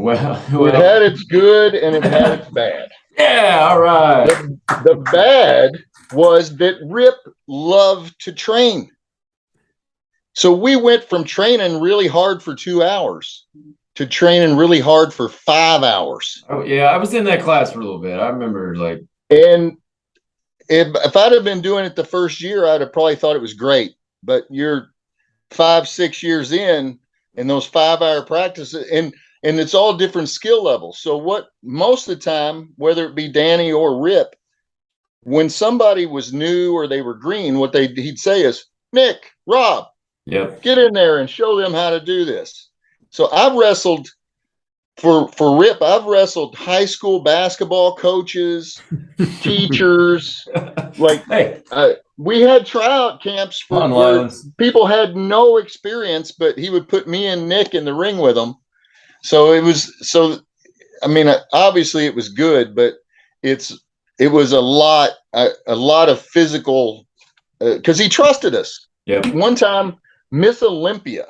Well, it had its good and it had its bad. Yeah, all right. The bad was that Rip loved to train. So we went from training really hard for 2 hours to training really hard for 5 hours. Oh yeah, I was in that class for a little bit. I remember and if I'd have been doing it the first year, I'd have probably thought it was great. But you're 5-6 years in, and those 5-hour practices, and it's all different skill levels. So what most of the time, whether it be Danny or Rip, when somebody was new or they were green, what he'd say is, Nick, Rob, get in there and show them how to do this. So I've wrestled for Rip. I've wrestled high school basketball coaches, teachers. We had tryout camps where people had no experience, but he would put me and Nick in the ring with them. So obviously it was good, but it was a lot of physical, because he trusted us. One time, Miss Olympia,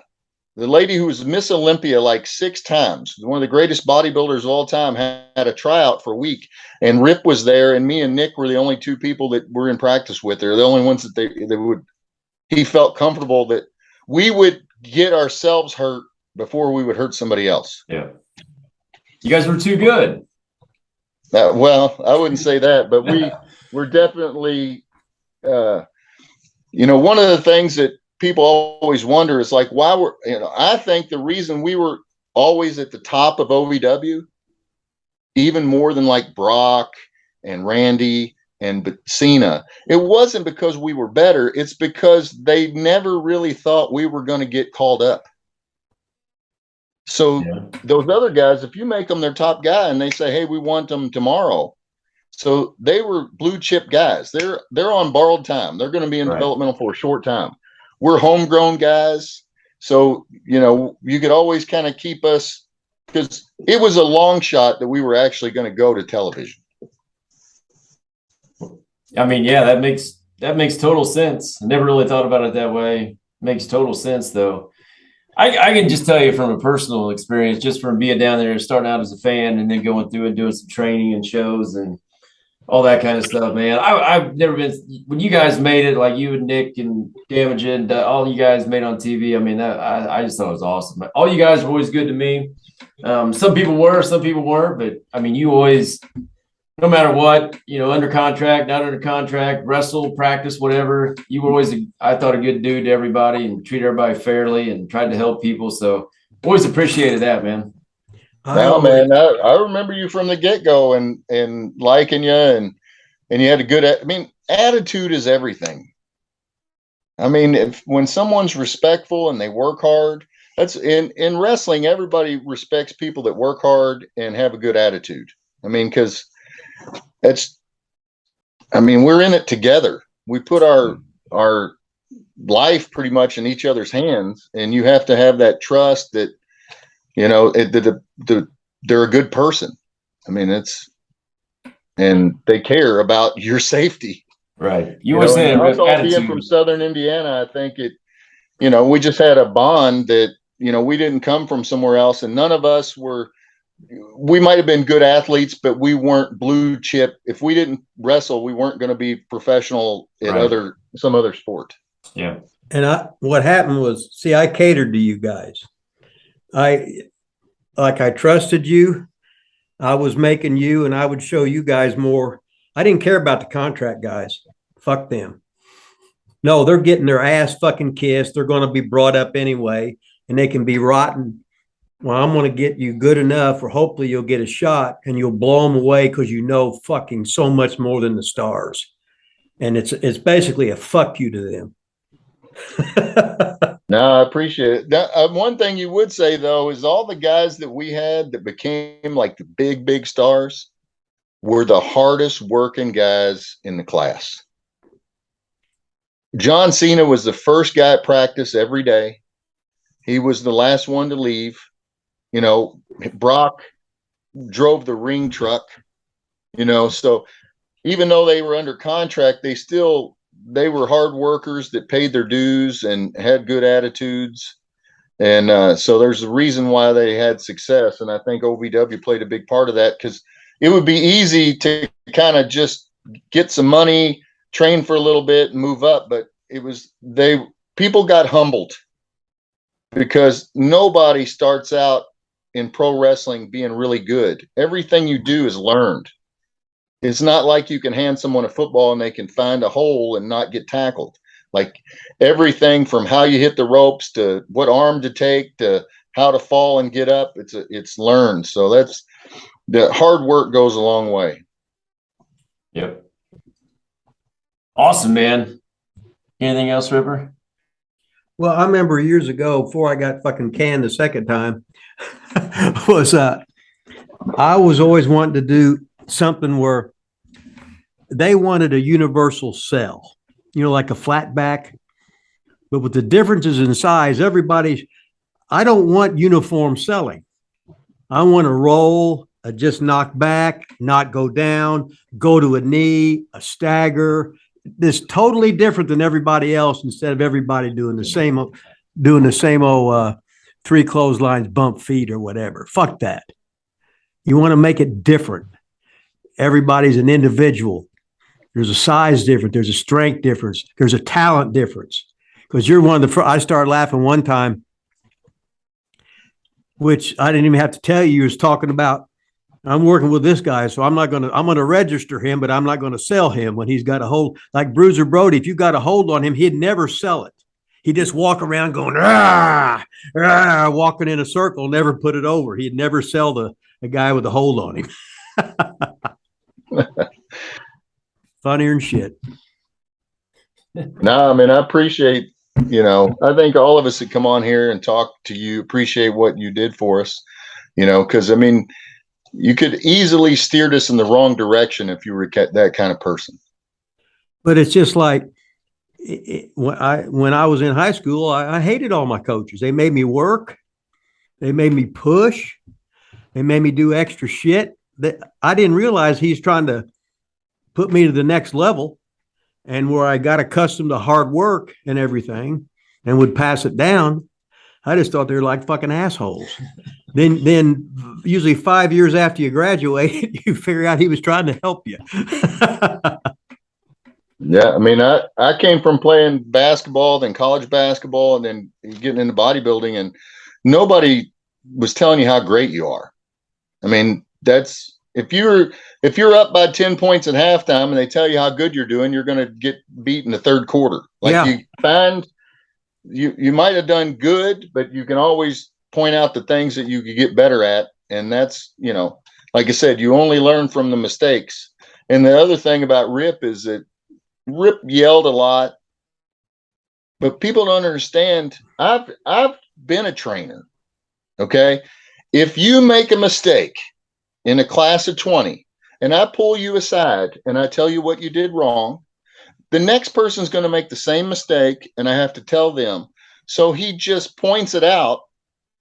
the lady who was Miss Olympia like 6 times, one of the greatest bodybuilders of all time, had a tryout for a week, and Rip was there, and me and Nick were the only 2 people that were in practice with her. The only ones that he felt comfortable that we would get ourselves hurt before we would hurt somebody else. Yeah. You guys were too good. Well, I wouldn't say that, but we're definitely, one of the things that people always wonder is like, why I think the reason we were always at the top of OVW, even more than like Brock and Randy and Cena, it wasn't because we were better. It's because they never really thought we were going to get called up. So those other guys, if you make them their top guy and they say, hey, we want them tomorrow. So they were blue chip guys. They're on borrowed time. They're going to be in developmental for a short time. We're homegrown guys. So, you could always kind of keep us, because it was a long shot that we were actually going to go to television. I mean, yeah, that makes total sense. I never really thought about it that way. Makes total sense though. I can just tell you from a personal experience, just from being down there, starting out as a fan and then going through and doing some training and shows and all that kind of stuff, man. I've never been, when you guys made it, like you and Nick and Damage and all you guys made on TV. I mean, I just thought it was awesome. All you guys were always good to me. Some people were, some people weren't, but I mean, you always, no matter what, under contract, not under contract, wrestle, practice, whatever, you were always, I thought, a good dude to everybody and treat everybody fairly and tried to help people. So always appreciated that, man. Man, I remember you from the get-go and liking you, and you had a good, attitude is everything. When someone's respectful and they work hard, that's in wrestling, everybody respects people that work hard and have a good attitude. Because we're in it together. We put our life pretty much in each other's hands, and you have to have that trust that, they're a good person. And they care about your safety. Right. You always say being from Southern Indiana, I think we just had a bond that, we didn't come from somewhere else, and none of us we might have been good athletes, but we weren't blue chip. If we didn't wrestle, we weren't going to be professional in some other sport. Yeah. And what happened was, I catered to you guys. I trusted you. I was making you, and I would show you guys more. I didn't care about the contract guys. Fuck them. No, they're getting their ass fucking kissed. They're going to be brought up anyway, and they can be rotten. Well, I'm going to get you good enough, or hopefully you'll get a shot and you'll blow them away because fucking so much more than the stars. And it's basically a fuck you to them. No, I appreciate it. One thing you would say, though, is all the guys that we had that became like the big stars were the hardest working guys in the class. John Cena was the first guy at practice every day. He was the last one to leave. You know, Brock drove the ring truck, you know, so even though they were under contract, they were hard workers that paid their dues and had good attitudes. And so there's a reason why they had success. And I think OVW played a big part of that, because it would be easy to kind of just get some money, train for a little bit and move up. But people got humbled, because nobody starts out in pro wrestling being really good. Everything you do is learned. It's not like you can hand someone a football and they can find a hole and not get tackled. Like, everything from how you hit the ropes to what arm to take to how to fall and get up, it's learned. So that's the hard work goes a long way. Yep. Awesome, man. Anything else, Ripper? Well, I remember years ago, before I got fucking canned the second time, I was always wanting to do something where they wanted a universal cell, you know, like a flat back, but with the differences in size, I don't want uniform selling. I want to roll, just knock back, not go down, go to a knee, a stagger. This totally different than everybody else, instead of everybody doing the same old 3 clotheslines, bump feet or whatever. Fuck that. You want to make it different. Everybody's an individual. There's a size difference. There's a strength difference. There's a talent difference. Because you're one of the first. I started laughing one time, which I didn't even have to tell you. You was talking about, I'm working with this guy, so I'm going to register him, but I'm not going to sell him when he's got a hold. Like Bruiser Brody, if you got a hold on him, he'd never sell it. He'd just walk around going, walking in a circle, never put it over. He'd never sell the guy with a hold on him. Funnier than shit. No, I mean, I appreciate, I think all of us that come on here and talk to you appreciate what you did for us, because I mean, you could easily steer us in the wrong direction if you were that kind of person. But it's just like, when I was in high school, I hated all my coaches. They made me work. They made me push. They made me do extra shit that I didn't realize he's trying to put me to the next level, and where I got accustomed to hard work and everything and would pass it down. I just thought they were like fucking assholes. Then usually 5 years after you graduate, you figure out he was trying to help you. Yeah, I mean, I came from playing basketball, then college basketball, and then getting into bodybuilding, and nobody was telling you how great you are. I mean, that's if you're up by 10 points at halftime and they tell you how good you're doing, you're going to get beat in the third quarter. Like, yeah. You find you might have done good, but you can always point out the things that you could get better at, and that's like I said, you only learn from the mistakes. And the other thing about Rip is that Rip yelled a lot, but people don't understand. I've been a trainer. Okay. If you make a mistake in a class of 20 and I pull you aside and I tell you what you did wrong, the next person's going to make the same mistake and I have to tell them. So he just points it out.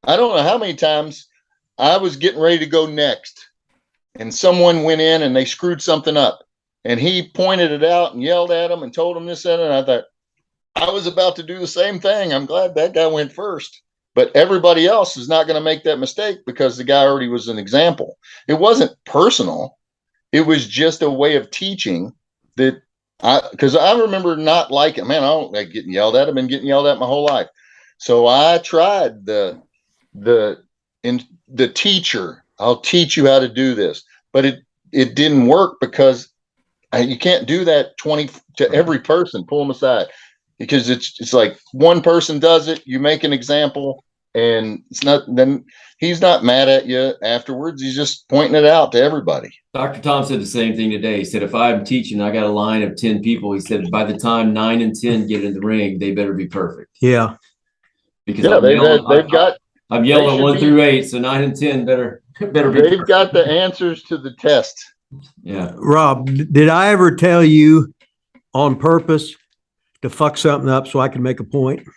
I don't know how many times I was getting ready to go next and someone went in and they screwed something up. And he pointed it out and yelled at him and told him this, and I thought, I was about to do the same thing. I'm glad that guy went first. But everybody else is not going to make that mistake because the guy already was an example. It wasn't personal. It was just a way of teaching that because I remember not liking, man, I don't like getting yelled at. I've been getting yelled at my whole life. So I tried the teacher. I'll teach you how to do this. But it didn't work because you can't do that 20 to every person, pull them aside, because it's like one person does it, you make an example, and then he's not mad at you afterwards. He's just pointing it out to everybody. Dr. Tom said the same thing today. He said, if I'm teaching, I got a line of 10 people. He said, by the time 9 and 10 get in the ring, they better be perfect. Yeah. Because I'm yelling 1 through 8. So 9 and 10 better be They've perfect. got the answers to the test. Yeah. Rob, did I ever tell you on purpose to fuck something up so I can make a point?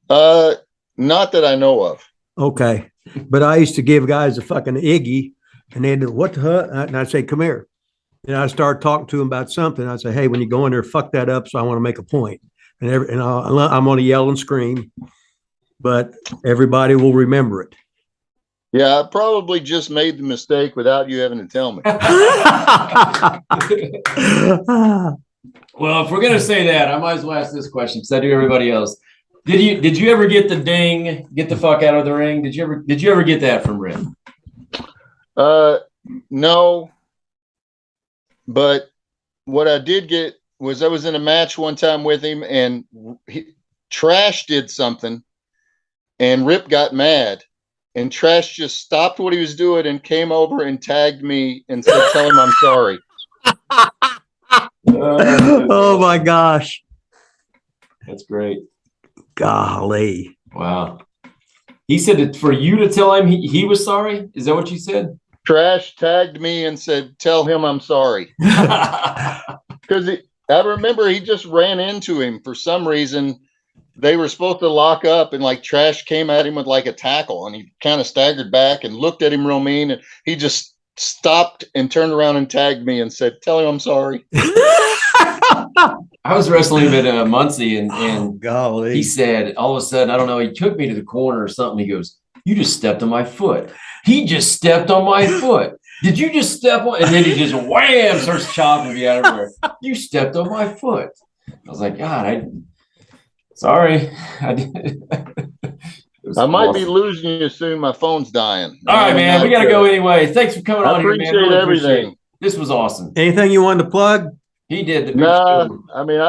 Not that I know of. Okay. But I used to give guys a fucking Iggy and they'd do, what the hell? And I'd say, come here. And I'd start talking to them about something. I'd say, hey, when you go in there, fuck that up. So I want to make a point. And I'm going to yell and scream, but everybody will remember it. Yeah, I probably just made the mistake without you having to tell me. Well, if we're gonna say that, I might as well ask this question because I do everybody else. Did you ever get the ding, get the fuck out of the ring? Did you ever get that from Rip? No. But what I did get was I was in a match one time with him and Trash did something and Rip got mad and Trash just stopped what he was doing and came over and tagged me and said, tell him I'm sorry. Oh my gosh. That's great. Golly. Wow. He said that for you to tell him he was sorry? Is that what you said? Trash tagged me and said, tell him I'm sorry. Because I remember he just ran into him for some reason. They were supposed to lock up and like Trash came at him with like a tackle and he kind of staggered back and looked at him real mean. And he just stopped and turned around and tagged me and said, tell him I'm sorry. I was wrestling him at Muncie and golly. He said, all of a sudden, I don't know, he took me to the corner or something. He goes, you just stepped on my foot. He just stepped on my foot. Did you just step on? And then he just wham, starts chopping me out everywhere. You stepped on my foot. I was like, God, sorry. I might be losing you soon. My phone's dying. All right, man. We got to go anyway. Thanks for coming on here, man. Appreciate everything. This was awesome. Anything you wanted to plug? He did. I mean,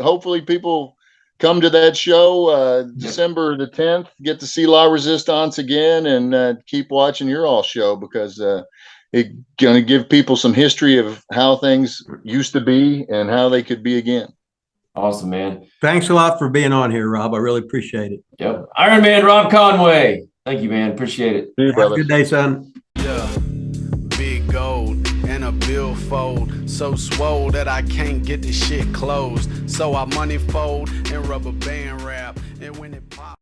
hopefully people come to that show December the 10th, get to see La Resistance again and keep watching your all show because it's going to give people some history of how things used to be and how they could be again. Awesome, man. Thanks a lot for being on here, Rob. I really appreciate it. Yep. Ironman Rob Conway. Thank you, man. Appreciate it. See you, Have a good day, son. Yeah, big gold and a billfold, so swole that I can't get the shit closed. So I money fold and rubber band wrap, and when it pops.